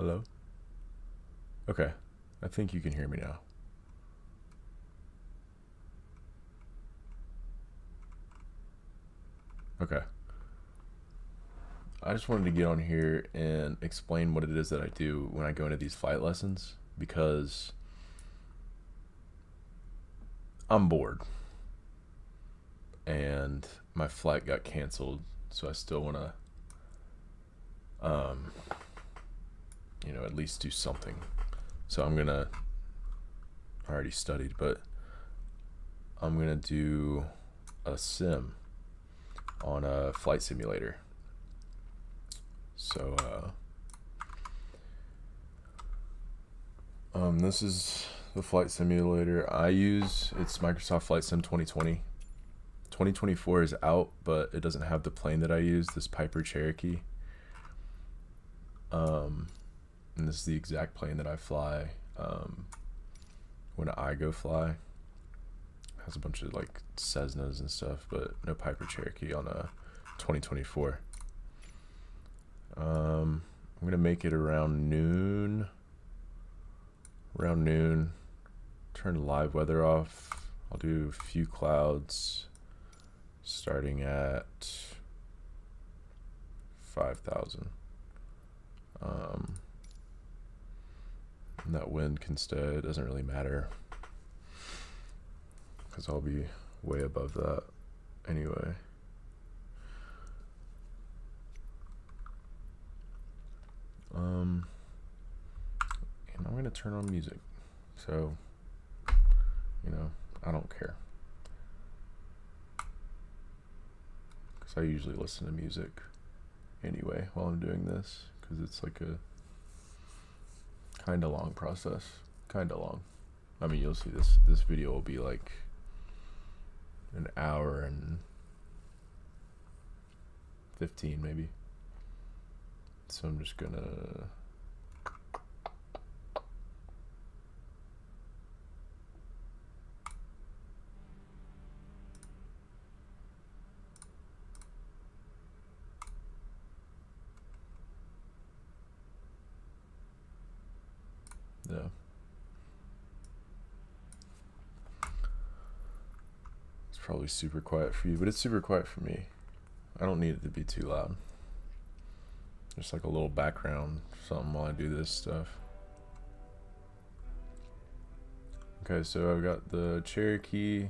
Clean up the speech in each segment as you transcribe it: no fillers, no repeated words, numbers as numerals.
Hello? Okay. I think you can hear me now. Okay. I just wanted to get on here and explain what it is that I do when I go into these flight lessons because I'm bored and my flight got canceled, so I still want to um at least do something. So I already studied, but I'm going to do a sim on a flight simulator. So this is the flight simulator I use. It's Microsoft Flight Sim 2020. 2024 is out, but it doesn't have the plane that I use, this Piper Cherokee. And this is the exact plane that I fly when I go fly. It has a bunch of like Cessnas and stuff, but no Piper Cherokee on a 2024. I'm gonna make it around noon. Turn live weather off. I'll do a few clouds starting at 5,000. And that wind can stay. It doesn't really matter because I'll be way above that anyway. And I'm gonna turn on music, so I don't care because I usually listen to music anyway while I'm doing this because it's like a kind of long process. Kind of long. I mean, you'll see this video will be like an hour and 15 maybe. So I'm just gonna it's probably super quiet for you, but it's super quiet for me. I don't need it to be too loud. Just like a little background, something while I do this stuff. Okay, so I've got the Cherokee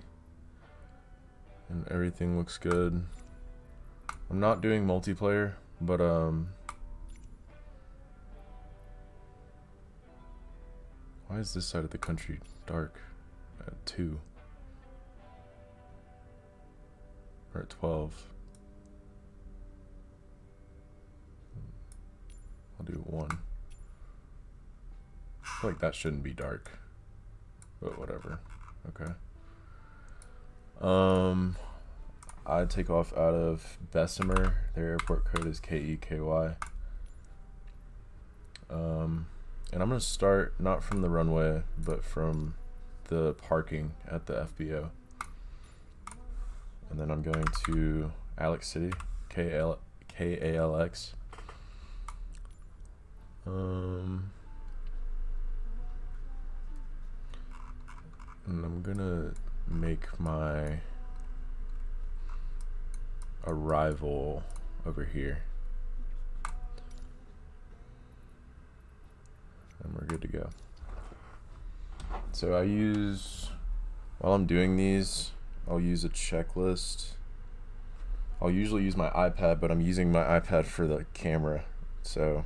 and everything looks good. I'm not doing multiplayer, but why is this side of the country dark at 2 or at 12? I'll do 1. I feel like that shouldn't be dark, but whatever. Okay. I take off out of Bessemer. Their airport code is KEKY. And I'm gonna start not from the runway, but from the parking at the FBO. And then I'm going to Alex City, KALX. And I'm gonna make my arrival over here. And we're good to go. So while I'm doing these, I'll use a checklist. I'll usually use my iPad, but I'm using my iPad for the camera. So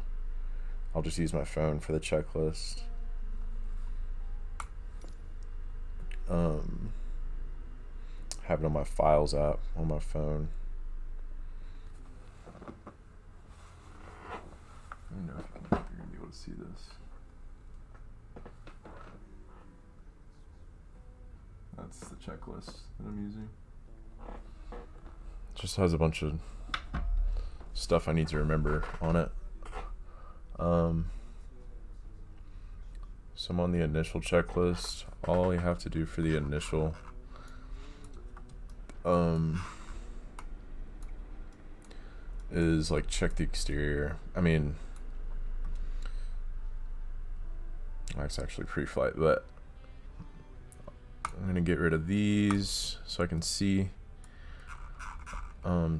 I'll just use my phone for the checklist. Have it on my Files app on my phone. I don't know if you're gonna be able to see this. That's the checklist that I'm using. It just has a bunch of stuff I need to remember on it. So I'm on the initial checklist. All you have to do for the initial is like check the exterior. I mean, That's actually pre-flight, but I'm gonna get rid of these so I can see.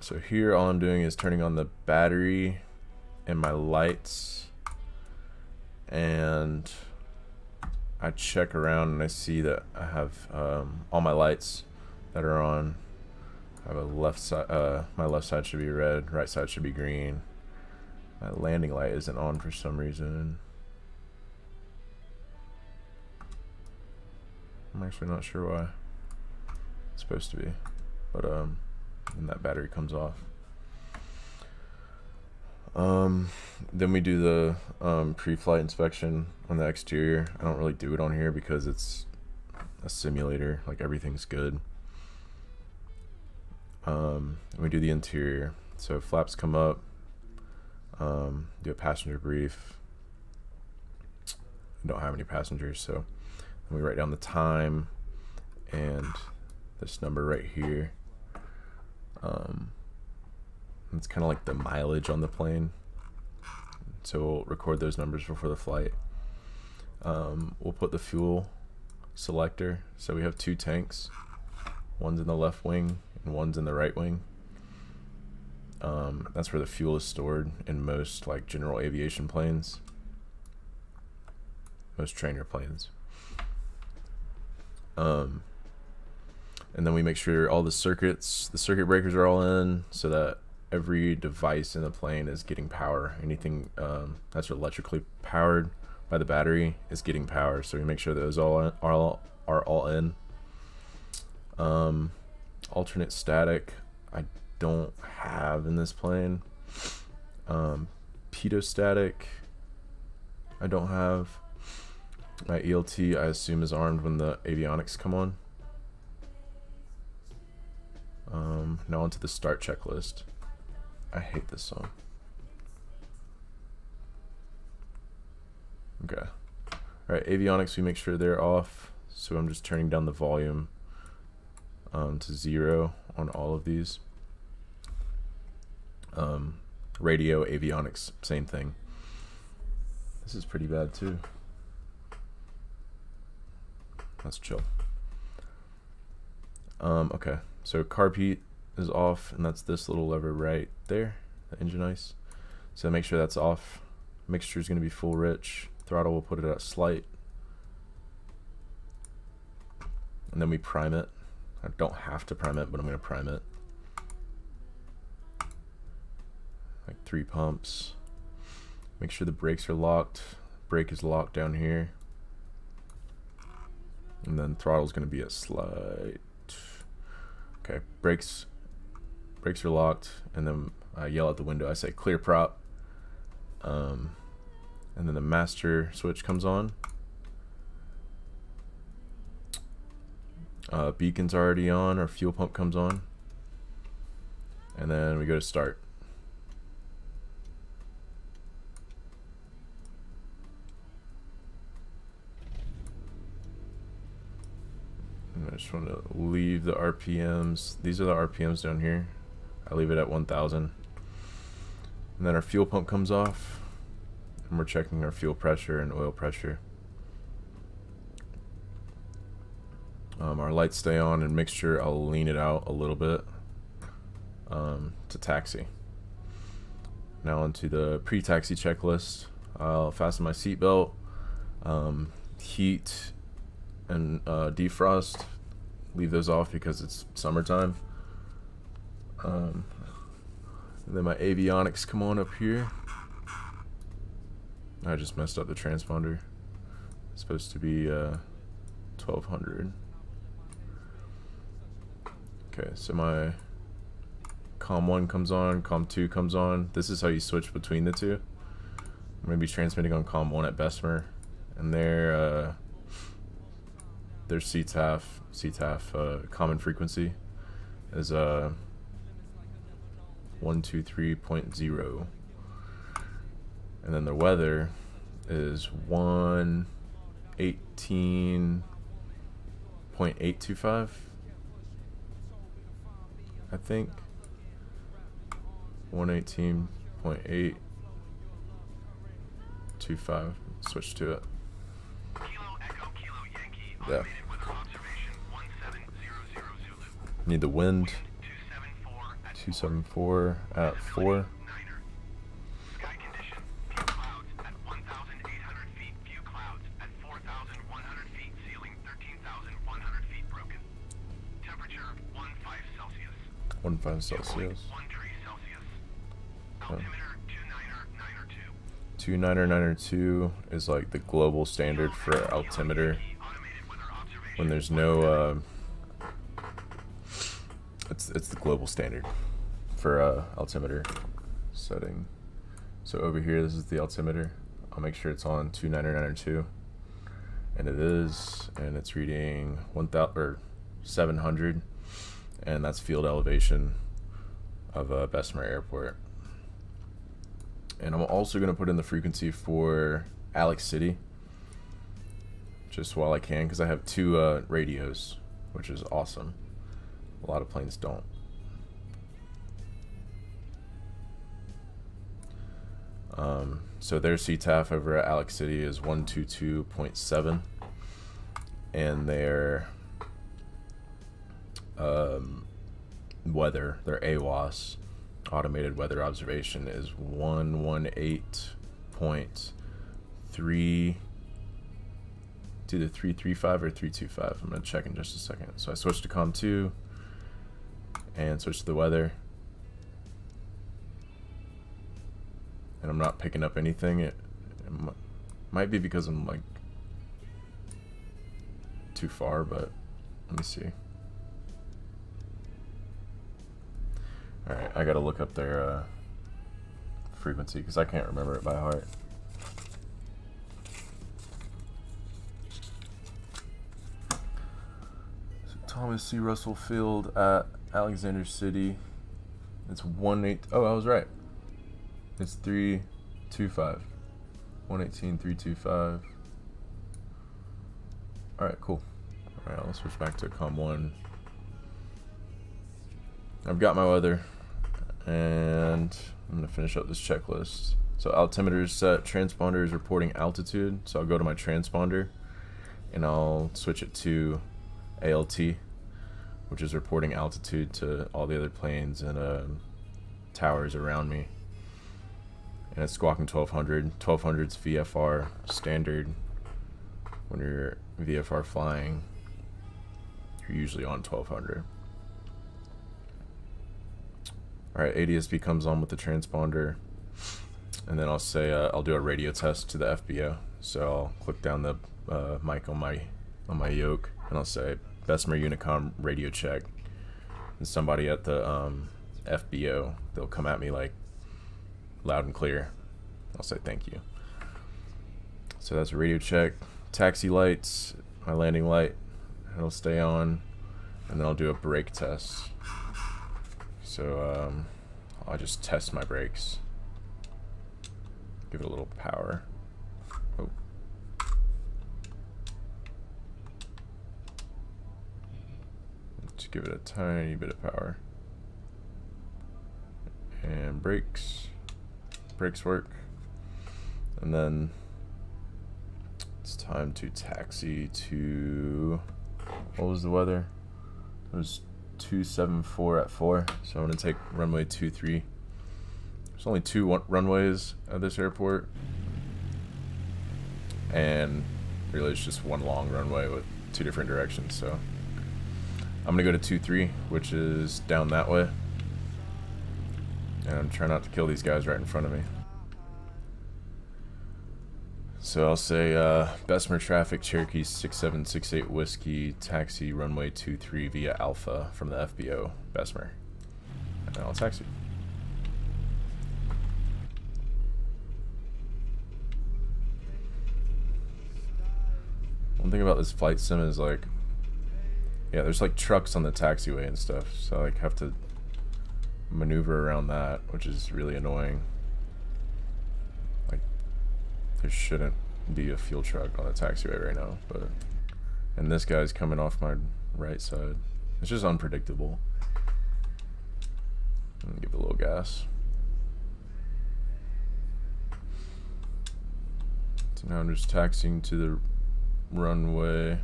So here all I'm doing is turning on the battery and my lights, and I check around and I see that I have all my lights that are on. I have a left side, my left side should be red, right side should be green. My landing light isn't on for some reason. I'm actually not sure why. It's supposed to be, but and that battery comes off. Then we do the pre-flight inspection on the exterior. I don't really do it on here because it's a simulator, like everything's good. We do the interior. So flaps come up, do a passenger brief. We don't have any passengers, so we write down the time and this number right here. It's kind of like the mileage on the plane, so we'll record those numbers before the flight. We'll put the fuel selector, so we have 2 tanks, one's in the left wing and one's in the right wing. That's where the fuel is stored in most like general aviation planes, most trainer planes. And then we make sure all the circuit breakers are all in, so that every device in the plane is getting power. Anything that's electrically powered by the battery is getting power, so we make sure those are all in. Alternate static I don't have in this plane. Pitot I don't have. My ELT I assume is armed when the avionics come on. Now onto the start checklist. I hate this song. Okay. Alright, avionics we make sure they're off. So I'm just turning down the volume to 0 on all of these. Radio, avionics, same thing. This is pretty bad too. Let's chill. Okay, so carb heat is off, and that's this little lever right there, the engine ice. So make sure that's off. Mixture is going to be full rich. Throttle, we'll put it at slight. And then we prime it. I don't have to prime it, but I'm going to prime it. Like 3 pumps. Make sure the brakes are locked. Brake is locked down here. And then throttle is going to be at slight. Okay, brakes are locked, and then I yell out the window. I say clear prop. And then the master switch comes on. Beacon's already on. Our fuel pump comes on. And then we go to start. And I just want to leave the RPMs. These are the RPMs down here. I leave it at 1000. And then our fuel pump comes off. And we're checking our fuel pressure and oil pressure. Our lights stay on, and mixture I'll lean it out a little bit to taxi. Now onto the pre-taxi checklist. I'll fasten my seatbelt, heat and defrost. Leave those off because it's summertime. And then my avionics come on up here. I just messed up the transponder. It's supposed to be 1200. Okay, so my COM 1 comes on, COM 2 comes on. This is how you switch between the two. I'm going to be transmitting on COM 1 at Bessemer, and their CTAF common frequency is 123.0, and then the weather is 118.825. I think 118.825. Switch to it. Yeah. Need the wind. 274 at 4. At 4,100 feet, ceiling 13,100 feet broken. Temperature 15 Celsius. 15 Celsius. 13 Celsius. Altimeter 29902. 29902 is like the global standard for altimeter. When there's no, it's the global standard for altimeter setting. So over here, this is the altimeter. I'll make sure it's on 29902, and it is, and it's reading 1,000 or 700, and that's field elevation of Bessemer Airport. And I'm also going to put in the frequency for KALX City, just while I can, because I have 2 radios, which is awesome. A lot of planes don't. So their CTAF over at KALX City is 122.7, and their weather, their AWOS, automated weather observation, is 118.3, it's either 335 or 325. I'm going to check in just a second. So I switched to COM 2 and switched to the weather, and I'm not picking up anything. It might be because I'm like too far, but let me see. Alright, I gotta look up their frequency because I can't remember it by heart. So Thomas C. Russell Field at Alexander City. It's 18. Oh, I was right. It's 325. 118.325. Alright, cool. Alright, I'll switch back to COM 1. I've got my weather, and I'm going to finish up this checklist. So altimeter is set, transponder is reporting altitude, so I'll go to my transponder, and I'll switch it to ALT, which is reporting altitude to all the other planes and towers around me. And it's squawking 1200. 1200 is VFR standard. When you're VFR flying, you're usually on 1200. Alright, ADSB comes on with the transponder, and then I'll say I'll do a radio test to the FBO. So I'll click down the mic on my yoke, and I'll say Bessemer Unicom radio check. And somebody at the FBO, they'll come at me like loud and clear. I'll say thank you. So that's a radio check. Taxi lights, my landing light, it'll stay on, and then I'll do a brake test. So I'll just test my brakes. Give it a little power. Oh. Just give it a tiny bit of power. And brakes. Brakes work. And then it's time to taxi to, what was the weather? It was 274 at 4, so I'm going to take runway 23. There's only 2 runways at this airport, and really it's just one long runway with 2 different directions, so I'm going to go to 23, which is down that way, and I'm trying not to kill these guys right in front of me. So I'll say Bessemer traffic, Cherokee 6768 Whiskey, taxi runway 23 via Alpha from the FBO, Bessemer. And I'll taxi. One thing about this flight sim is like, yeah, there's like trucks on the taxiway and stuff, so I like have to maneuver around that, which is really annoying. Like, there shouldn't be a fuel truck on the taxiway right now, but, and this guy's coming off my right side. It's just unpredictable. Give it a little gas. So now I'm just taxiing to the runway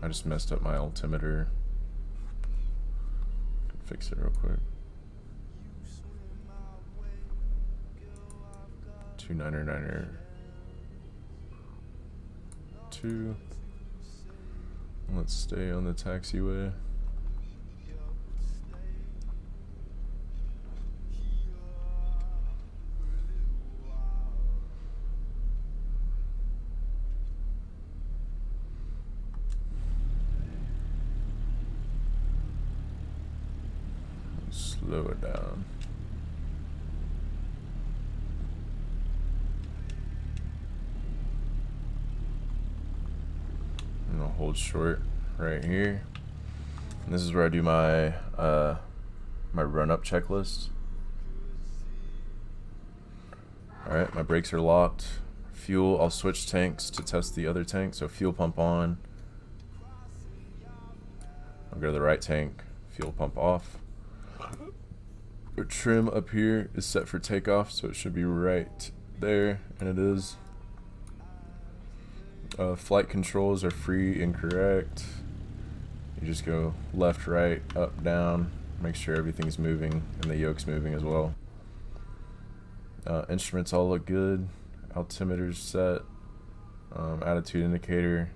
I just messed up my altimeter. Fix it real quick. 29er 2. Let's stay on the taxiway. Slow it down. I'm gonna hold short right here. And this is where I do my my run-up checklist. Alright, my brakes are locked. Fuel, I'll switch tanks to test the other tank. So fuel pump on. I'll go to the right tank, fuel pump off. The trim up here is set for takeoff, so it should be right there, and it is. Flight controls are free and correct. You just go left, right, up, down, make sure everything's moving and the yoke's moving as well. Instruments all look good. Altimeter's set. Attitude indicator,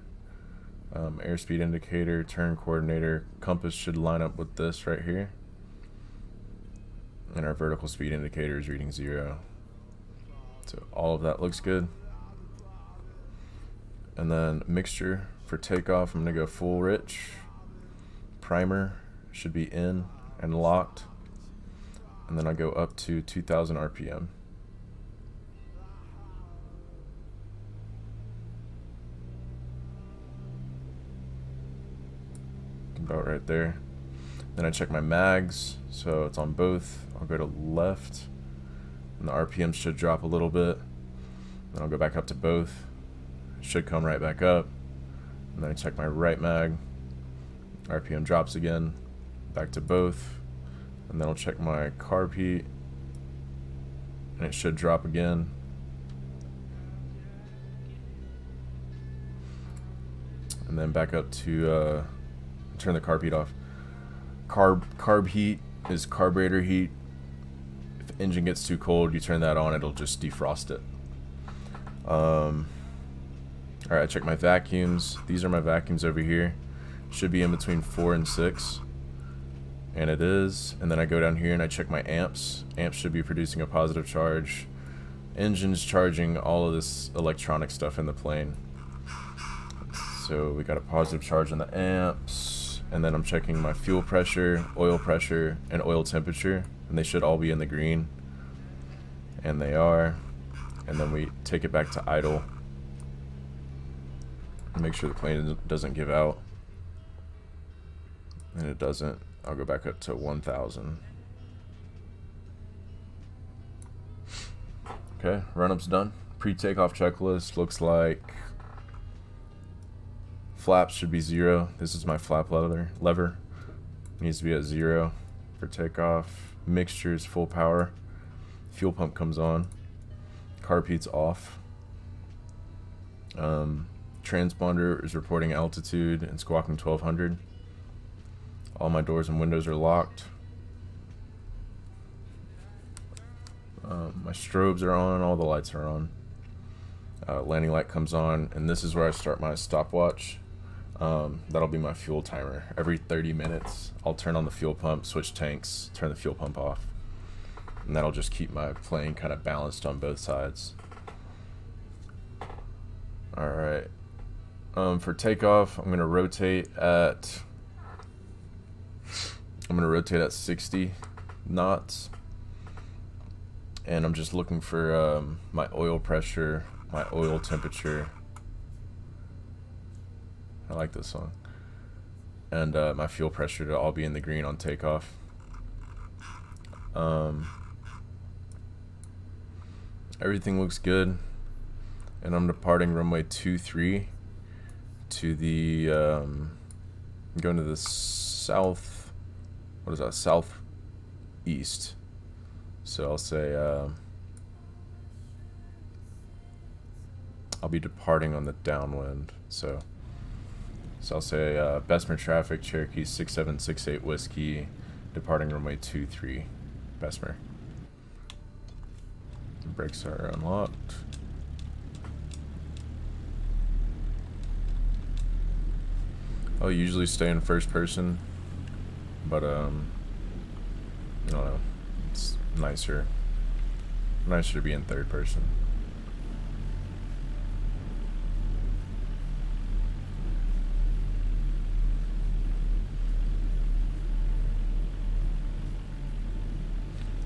airspeed indicator, turn coordinator. Compass should line up with this right here. And our vertical speed indicator is reading 0. So all of that looks good. And then mixture for takeoff, I'm gonna go full rich. Primer should be in and locked. And then I go up to 2000 RPM. About right there. Then I check my mags, so it's on both. I'll go to left, and the RPM should drop a little bit. Then I'll go back up to both. It should come right back up. And then I check my right mag. RPM drops again, back to both. And then I'll check my carb heat, and it should drop again. And then back up to turn the carb heat off. Carb heat is carburetor heat. If the engine gets too cold, you turn that on, it'll just defrost it. Alright, I check my vacuums. These are my vacuums over here. Should be in between 4 and 6. And it is. And then I go down here and I check my amps. Amps should be producing a positive charge. Engine's charging all of this electronic stuff in the plane. So we got a positive charge on the amps. And then I'm checking my fuel pressure, and oil temperature, and they should all be in the green, and they are. And then we take it back to idle, make sure the plane doesn't give out, and it doesn't. I'll go back up to 1000. Okay, run-up's done. Pre-takeoff checklist looks like flaps should be 0. This is my flap lever. Needs to be at 0 for takeoff. Mixture is full power. Fuel pump comes on. Carb heat's off. Transponder is reporting altitude and squawking 1200. All my doors and windows are locked. My strobes are on. All the lights are on. Landing light comes on, and this is where I start my stopwatch. That'll be my fuel timer. Every 30 minutes, I'll turn on the fuel pump, switch tanks, turn the fuel pump off. And that'll just keep my plane kind of balanced on both sides. Alright. For takeoff, I'm going to rotate at 60 knots. And I'm just looking for my oil pressure, my oil temperature. I like this song. And my fuel pressure to all be in the green on takeoff. Everything looks good. And I'm departing runway 23 to the going to the south. What is that? Southeast. So I'll say I'll be departing on the downwind. So So I'll say Bessemer traffic, Cherokee 6768 Whiskey, departing runway 23, Bessemer. The brakes are unlocked. I'll usually stay in first person, but I don't know, it's nicer to be in third person.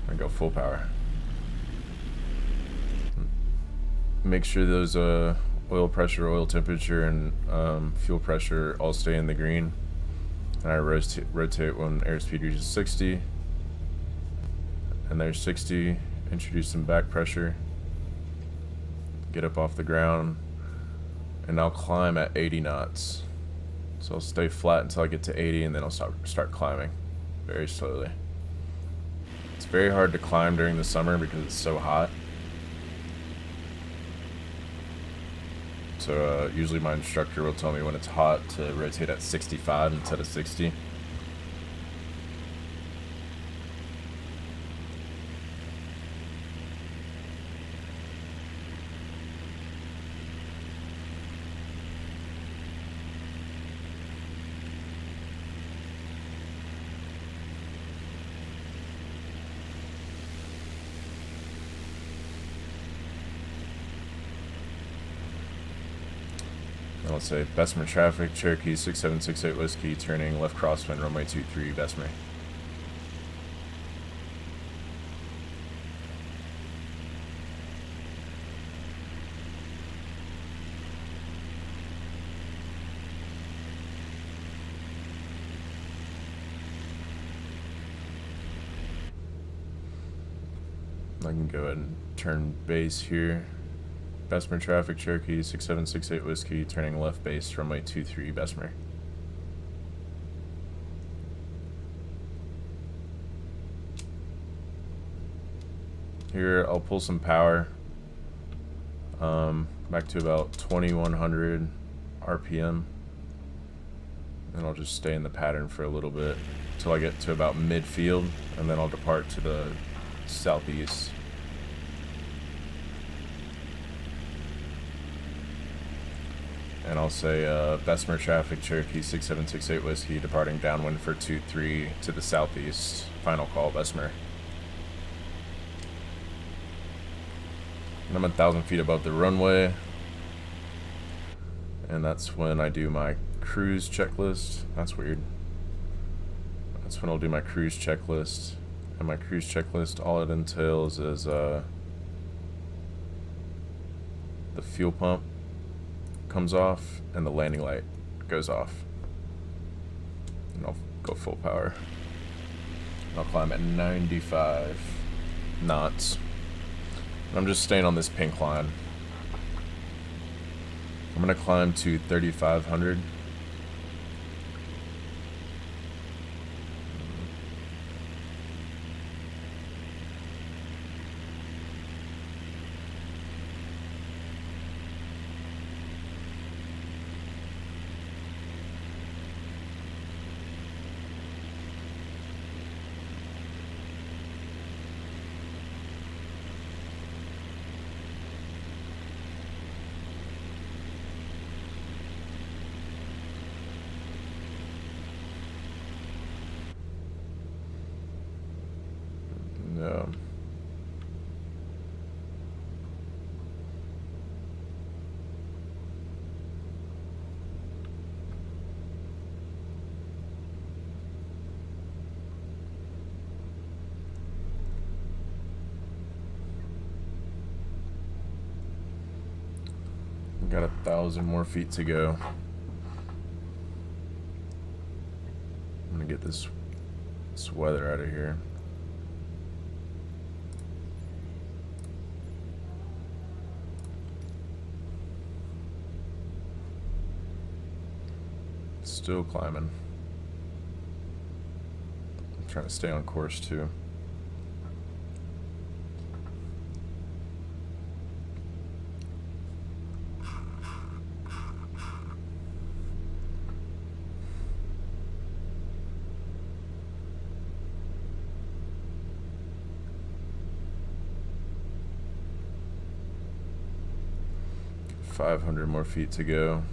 I go full power. Make sure those oil pressure, oil temperature, and fuel pressure all stay in the green. And I rotate when airspeed reaches 60. And there's 60. Introduce some back pressure. Get up off the ground. And I'll climb at 80 knots. So I'll stay flat until I get to 80, and then I'll start climbing very slowly. It's very hard to climb during the summer because it's so hot. So usually my instructor will tell me when it's hot to rotate at 65 instead of 60. And let's say Bessemer traffic, Cherokee 6768 Whiskey, turning left crosswind, runway 23, Bessemer. I can go ahead and turn base here. Bessemer traffic, Cherokee 6768 Whiskey, turning left base, runway 23, Bessemer. Here, I'll pull some power back to about 2100 RPM. And I'll just stay in the pattern for a little bit until I get to about midfield, and then I'll depart to the southeast. And I'll say Bessemer traffic, Cherokee 6768 Whiskey, departing downwind for 23 to the southeast. Final call, Bessemer. And I'm 1,000 feet above the runway. And that's when I do my cruise checklist. That's weird. That's when I'll do my cruise checklist. And my cruise checklist, all it entails is the fuel pump comes off and the landing light goes off. And I'll go full power. I'll climb at 95 knots. And I'm just staying on this pink line. I'm gonna climb to 3,500. No. Got 1,000 more feet to go. I'm gonna get this weather out of here. Still climbing. I'm trying to stay on course too. 500 more feet to go.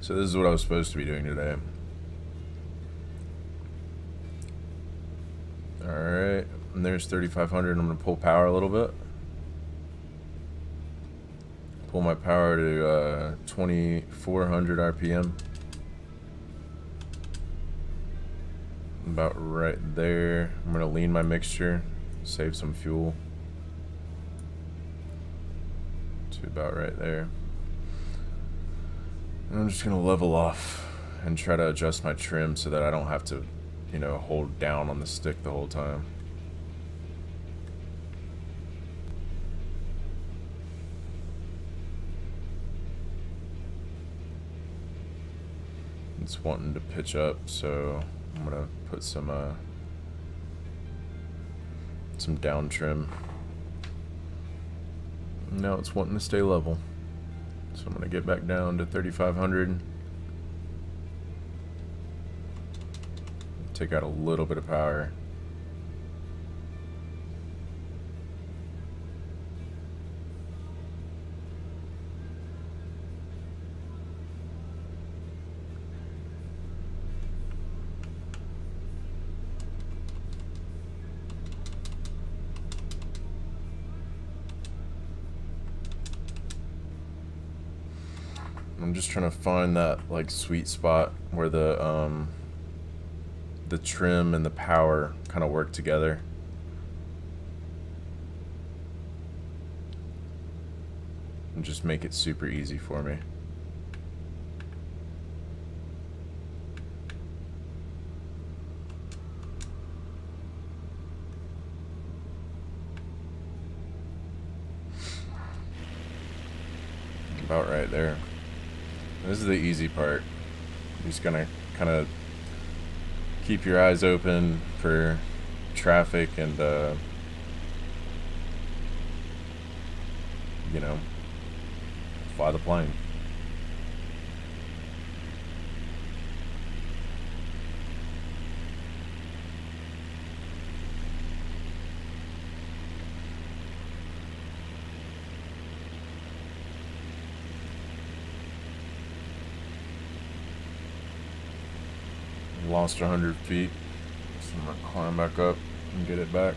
So this is what I was supposed to be doing today. Alright, and there's 3,500. I'm going to pull power a little bit. Pull my power to 2,400 RPM. About right there. I'm going to lean my mixture, save some fuel. To about right there. And I'm just going to level off and try to adjust my trim so that I don't have to, you know, hold down on the stick the whole time. It's wanting to pitch up, so I'm gonna put some down trim. Now it's wanting to stay level, so I'm gonna get back down to 3,500. Take out a little bit of power. I'm just trying to find that like sweet spot where the trim and the power kind of work together. And just make it super easy for me. About right there. This is the easy part. You're just gonna kind of keep your eyes open for traffic and you know, fly the plane. Lost 100 feet, so I'm gonna climb back up and get it back.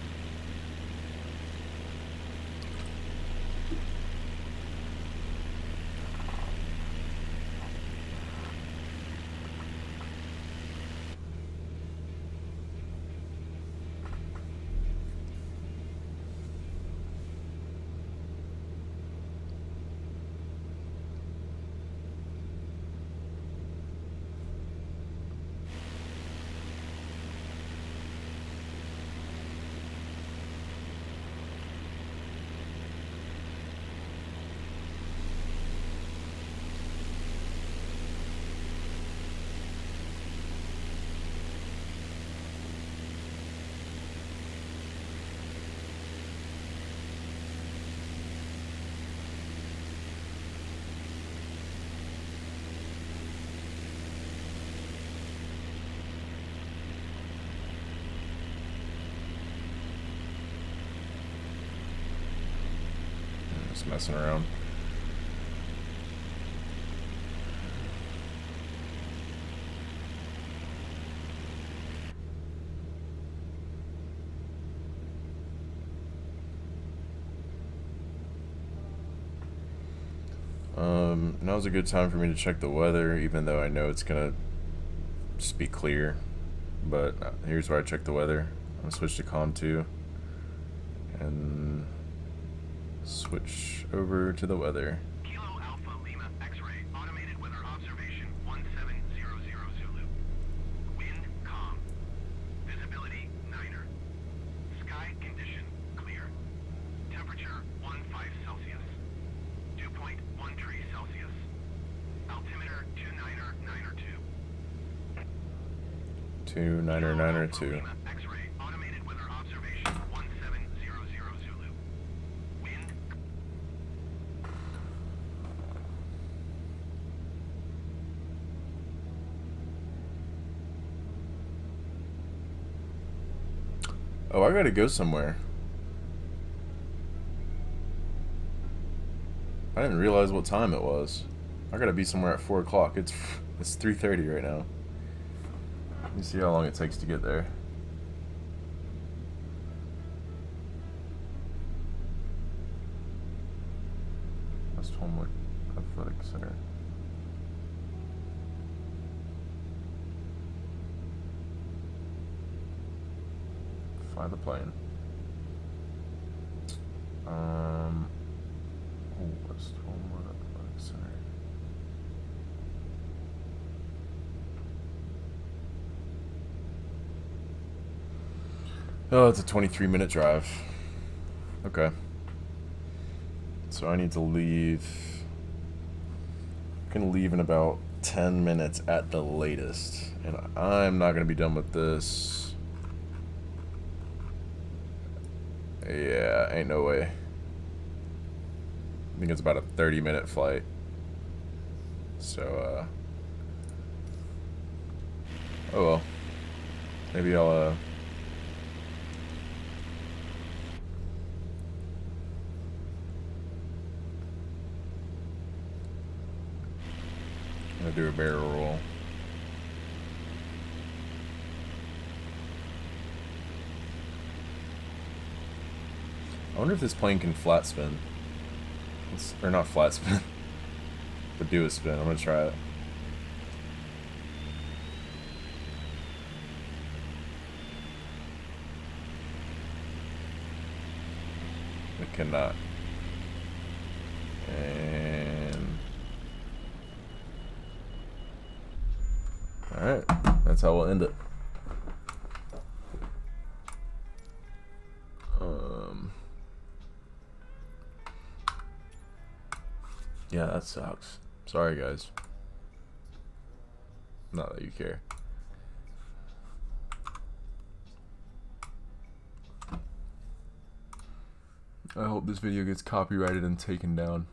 Just messing around. Now's a good time for me to check the weather, even though I know it's gonna just be clear. But here's where I check the weather. I'm gonna switch to COM 2 and switch over to the weather. Kilo Alpha Lima X-ray automated weather observation 1700 Zulu. Wind calm. Visibility niner. Sky condition clear. Temperature 15 Celsius. Dew point 1 degree Celsius. Altimeter 29992. 29902. X-ray automated weather observation 1700 Zulu. Wind Oh, I gotta go somewhere. I didn't realize what time it was. I gotta be somewhere at 4 o'clock. It's 3:30 right now. Let me see how long it takes to get there. West Homewood Athletic Center. Fly the plane. West Homewood Athletic Center. Oh, it's a 23-minute drive. Okay. So I need to leave. I'm gonna leave in about 10 minutes at the latest. And I'm not gonna be done with this. Yeah, ain't no way. I think it's about a 30-minute flight. So, oh well. Maybe I'll, I'm gonna do a barrel roll. I wonder if this plane can flat spin. Or not flat spin, but do a spin. I'm gonna try it. It cannot. And alright, that's how we'll end it. Yeah, that sucks. Sorry, guys. Not that you care. I hope this video gets copyrighted and taken down.